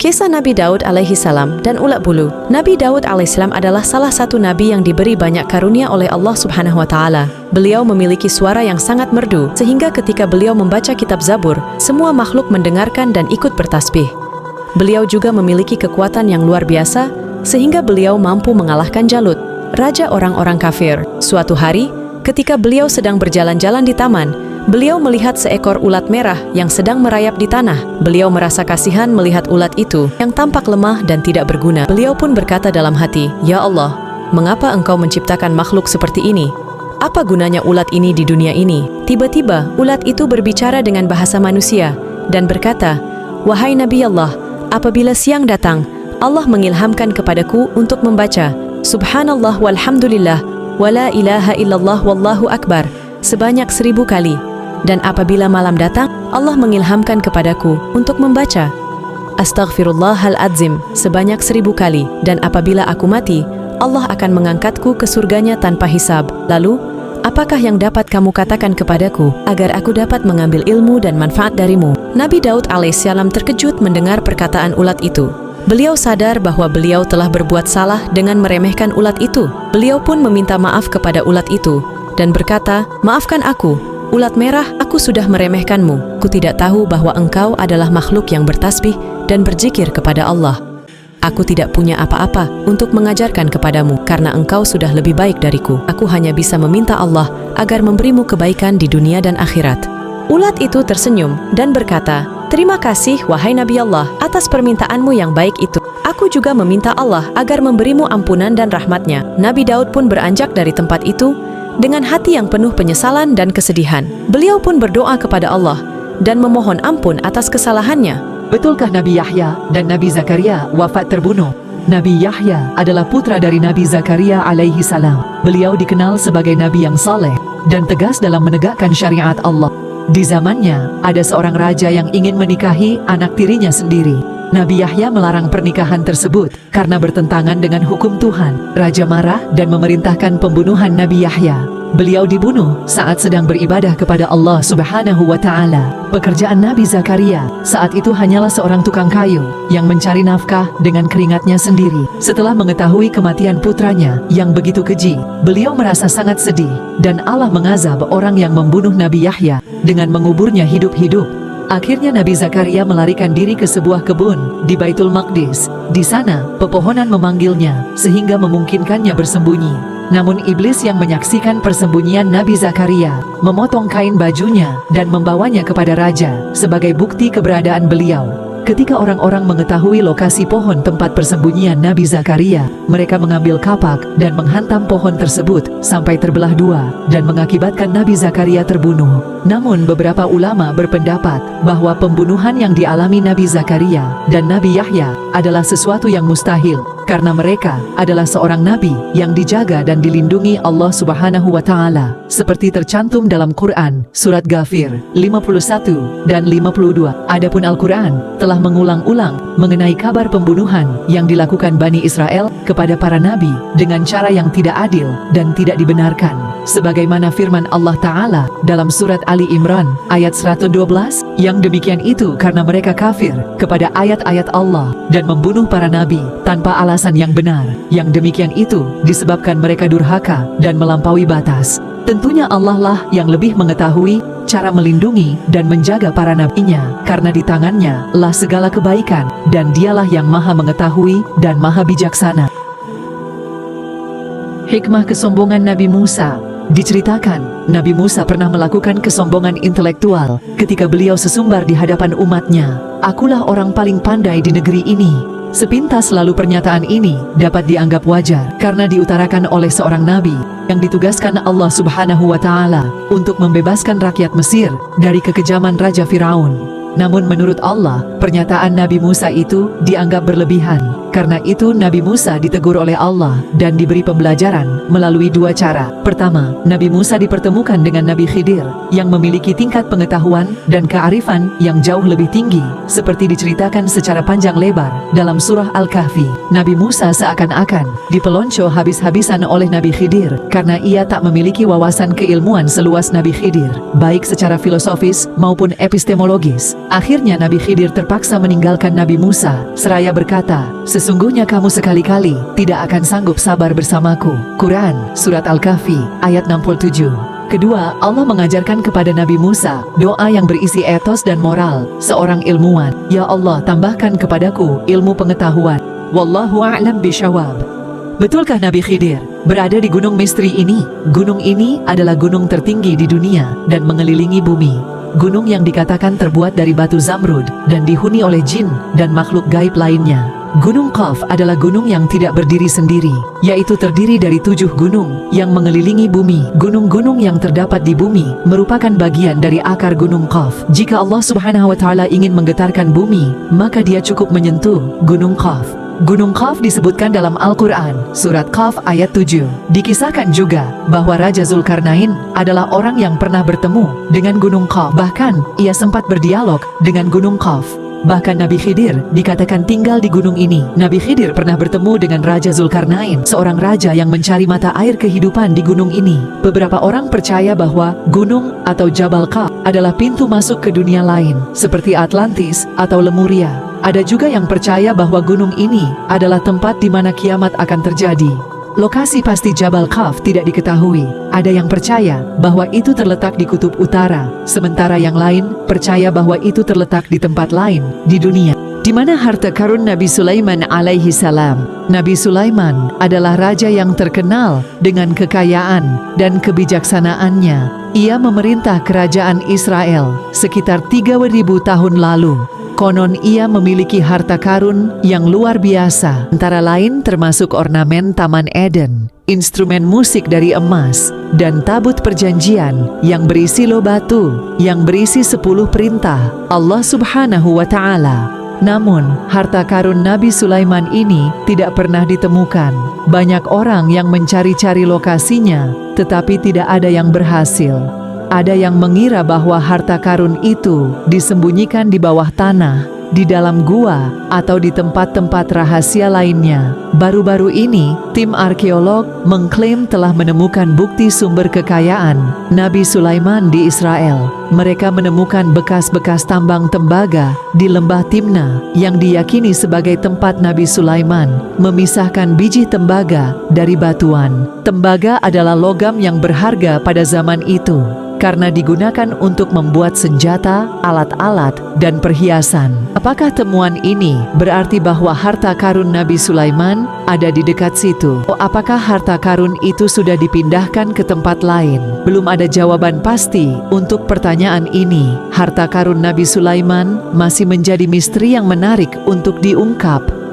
Kisah Nabi Daud alaihi salam dan ulat bulu. Nabi Daud alaihissalam adalah salah satu nabi yang diberi banyak karunia oleh Allah Subhanahu wa taala. Beliau memiliki suara yang sangat merdu sehingga ketika beliau membaca kitab Zabur, semua makhluk mendengarkan dan ikut bertasbih. Beliau juga memiliki kekuatan yang luar biasa sehingga beliau mampu mengalahkan Jalut, raja orang-orang kafir. Suatu hari, ketika beliau sedang berjalan-jalan di taman, beliau melihat seekor ulat merah yang sedang merayap di tanah. Beliau merasa kasihan melihat ulat itu yang tampak lemah dan tidak berguna. Beliau pun berkata dalam hati, "Ya Allah, mengapa Engkau menciptakan makhluk seperti ini? Apa gunanya ulat ini di dunia ini?" Tiba-tiba, ulat itu berbicara dengan bahasa manusia dan berkata, "Wahai Nabi Allah, apabila siang datang, Allah mengilhamkan kepadaku untuk membaca Subhanallah walhamdulillah wa la ilaha illallah wallahu akbar sebanyak 1000 kali. Dan apabila malam datang, Allah mengilhamkan kepadaku untuk membaca Astaghfirullahaladzim sebanyak 1000 kali. Dan apabila aku mati, Allah akan mengangkatku ke surganya tanpa hisab. Lalu, apakah yang dapat kamu katakan kepadaku agar aku dapat mengambil ilmu dan manfaat darimu?" Nabi Daud alaihissalam terkejut mendengar perkataan ulat itu. Beliau sadar bahwa beliau telah berbuat salah dengan meremehkan ulat itu. Beliau pun meminta maaf kepada ulat itu dan berkata, "Maafkan aku, ulat merah, aku sudah meremehkanmu. Ku tidak tahu bahwa engkau adalah makhluk yang bertasbih dan berzikir kepada Allah. Aku tidak punya apa-apa untuk mengajarkan kepadamu karena engkau sudah lebih baik dariku. Aku hanya bisa meminta Allah agar memberimu kebaikan di dunia dan akhirat." Ulat itu tersenyum dan berkata, "Terima kasih wahai Nabi Allah atas permintaanmu yang baik itu. Aku juga meminta Allah agar memberimu ampunan dan rahmatnya." Nabi Daud pun beranjak dari tempat itu dengan hati yang penuh penyesalan dan kesedihan. Beliau pun berdoa kepada Allah dan memohon ampun atas kesalahannya. Betulkah Nabi Yahya dan Nabi Zakaria wafat terbunuh? Nabi Yahya adalah putra dari Nabi Zakaria alaihi salam. Beliau dikenal sebagai nabi yang saleh dan tegas dalam menegakkan syariat Allah. Di zamannya, ada seorang raja yang ingin menikahi anak tirinya sendiri. Nabi Yahya melarang pernikahan tersebut karena bertentangan dengan hukum Tuhan. Raja marah dan memerintahkan pembunuhan Nabi Yahya. Beliau dibunuh saat sedang beribadah kepada Allah Subhanahu wa taala. Pekerjaan Nabi Zakaria saat itu hanyalah seorang tukang kayu yang mencari nafkah dengan keringatnya sendiri. Setelah mengetahui kematian putranya yang begitu keji, beliau merasa sangat sedih dan Allah mengazab orang yang membunuh Nabi Yahya dengan menguburnya hidup-hidup. Akhirnya Nabi Zakaria melarikan diri ke sebuah kebun di Baitul Maqdis. Di sana, pepohonan memanggilnya sehingga memungkinkannya bersembunyi. Namun iblis yang menyaksikan persembunyian Nabi Zakaria memotong kain bajunya dan membawanya kepada raja sebagai bukti keberadaan beliau. Ketika orang-orang mengetahui lokasi pohon tempat persembunyian Nabi Zakaria, mereka mengambil kapak dan menghantam pohon tersebut sampai terbelah dua dan mengakibatkan Nabi Zakaria terbunuh. Namun beberapa ulama berpendapat bahwa pembunuhan yang dialami Nabi Zakaria dan Nabi Yahya adalah sesuatu yang mustahil karena mereka adalah seorang nabi yang dijaga dan dilindungi Allah Subhanahu wa taala, seperti tercantum dalam Quran surat Ghafir 51 dan 52. Adapun Al-Quran telah mengulang-ulang mengenai kabar pembunuhan yang dilakukan Bani Israel kepada para nabi dengan cara yang tidak adil dan tidak dibenarkan. Sebagaimana firman Allah Ta'ala dalam surat Ali Imran ayat 112, yang demikian itu karena mereka kafir kepada ayat-ayat Allah dan membunuh para nabi tanpa alasan yang benar. Yang demikian itu disebabkan mereka durhaka dan melampaui batas. Tentunya Allah lah yang lebih mengetahui cara melindungi dan menjaga para nabinya, karena di tangannya lah segala kebaikan dan dialah yang maha mengetahui dan maha bijaksana. Hikmah kesombongan Nabi Musa. Diceritakan, Nabi Musa pernah melakukan kesombongan intelektual ketika beliau sesumbar di hadapan umatnya. "Akulah orang paling pandai di negeri ini." Sepintas lalu pernyataan ini dapat dianggap wajar karena diutarakan oleh seorang nabi yang ditugaskan Allah Subhanahu wa taala untuk membebaskan rakyat Mesir dari kekejaman Raja Firaun. Namun menurut Allah, pernyataan Nabi Musa itu dianggap berlebihan Karena itu Nabi Musa ditegur oleh Allah dan diberi pembelajaran melalui dua cara. Pertama, Nabi Musa dipertemukan dengan Nabi Khidir yang memiliki tingkat pengetahuan dan kearifan yang jauh lebih tinggi, seperti diceritakan secara panjang lebar dalam surah Al-Kahfi. Nabi Musa seakan-akan dipelonco habis-habisan oleh Nabi Khidir karena ia tak memiliki wawasan keilmuan seluas Nabi Khidir, baik secara filosofis maupun epistemologis. Akhirnya Nabi Khidir terpaksa meninggalkan Nabi Musa seraya berkata, "Sesungguhnya kamu sekali-kali tidak akan sanggup sabar bersamaku." Quran Surat Al-Kahfi ayat 67. Kedua, Allah mengajarkan kepada Nabi Musa doa yang berisi etos dan moral seorang ilmuwan. Ya Allah, tambahkan kepadaku ilmu pengetahuan. Wallahu a'lam bishawab. Betulkah Nabi Khidir berada di Gunung Mistri ini? Gunung ini adalah gunung tertinggi di dunia dan mengelilingi bumi. Gunung yang dikatakan terbuat dari batu zamrud dan dihuni oleh jin dan makhluk gaib lainnya. Gunung Qaf adalah gunung yang tidak berdiri sendiri, yaitu terdiri dari 7 gunung yang mengelilingi bumi. Gunung-gunung yang terdapat di bumi merupakan bagian dari akar Gunung Qaf. Jika Allah Subhanahu wa Ta'ala ingin menggetarkan bumi, maka Dia cukup menyentuh Gunung Qaf. Gunung Qaf disebutkan dalam Al-Quran, Surat Qaf ayat 7. Dikisahkan juga bahwa Raja Zulkarnain adalah orang yang pernah bertemu dengan Gunung Qaf. Bahkan, ia sempat berdialog dengan Gunung Qaf. Bahkan Nabi Khidir dikatakan tinggal di gunung ini. Nabi Khidir pernah bertemu dengan Raja Zulkarnain, seorang raja yang mencari mata air kehidupan di gunung ini. Beberapa orang percaya bahwa gunung atau Jabal Qaf adalah pintu masuk ke dunia lain, seperti Atlantis atau Lemuria. Ada juga yang percaya bahwa gunung ini adalah tempat di mana kiamat akan terjadi. Lokasi pasti Jabal Qaf tidak diketahui. Ada yang percaya bahwa itu terletak di kutub utara, sementara yang lain percaya bahwa itu terletak di tempat lain di dunia. Di mana harta karun Nabi Sulaiman alaihi salam? Nabi Sulaiman adalah raja yang terkenal dengan kekayaan dan kebijaksanaannya. Ia memerintah kerajaan Israel sekitar 3.000 tahun lalu. Konon ia memiliki harta karun yang luar biasa, antara lain termasuk ornamen Taman Eden, instrumen musik dari emas, dan tabut perjanjian yang berisi loh batu, yang berisi 10 perintah Allah Subhanahu wa Ta'ala. Namun, harta karun Nabi Sulaiman ini tidak pernah ditemukan. Banyak orang yang mencari-cari lokasinya, tetapi tidak ada yang berhasil. Ada yang mengira bahwa harta karun itu disembunyikan di bawah tanah, di dalam gua, atau di tempat-tempat rahasia lainnya. Baru-baru ini, tim arkeolog mengklaim telah menemukan bukti sumber kekayaan Nabi Sulaiman di Israel. Mereka menemukan bekas-bekas tambang tembaga di lembah Timna yang diyakini sebagai tempat Nabi Sulaiman memisahkan biji tembaga dari batuan. Tembaga adalah logam yang berharga pada zaman itu, karena digunakan untuk membuat senjata, alat-alat, dan perhiasan. Apakah temuan ini berarti bahwa harta karun Nabi Sulaiman ada di dekat situ? Apakah harta karun itu sudah dipindahkan ke tempat lain? Belum ada jawaban pasti untuk pertanyaan ini. Harta karun Nabi Sulaiman masih menjadi misteri yang menarik untuk diungkap.